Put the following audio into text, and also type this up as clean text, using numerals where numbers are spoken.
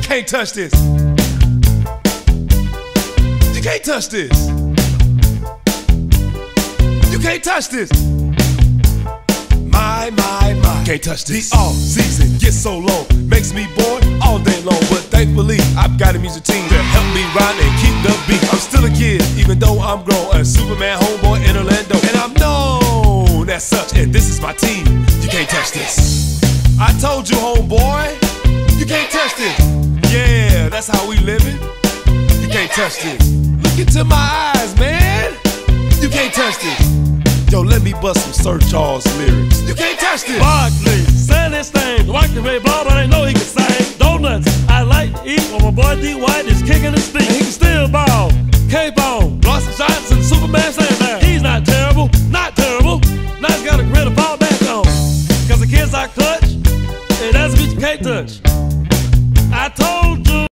can't touch this. You can't touch this. You can't touch this. My, can't touch this. The off season gets so long, makes me bored all day long. But thankfully, I've got a music team to help me ride and keep the beat. I'm still a kid, even though I'm grown. A Superman homeboy in Orlando, and I'm known as such. And this is my team. You can't touch this. I told you, homeboy, you can't touch this. Yeah, that's how we living. You can't touch this. Look into my eyes, man. You can't touch this. Yo, let me bust some Sir Charles lyrics. You can't touch this. Barkley, say this thing. Watch the Ray Ball, but I know he can sing. Donuts, I like to eat when my boy D. White is kicking his feet. He can still ball. K-Bone, lost some shots and Superman saying that. He's not terrible, not terrible. Now he's got a grin to fall back on. Cause the kids I clutch, and that's a bitch you can't touch.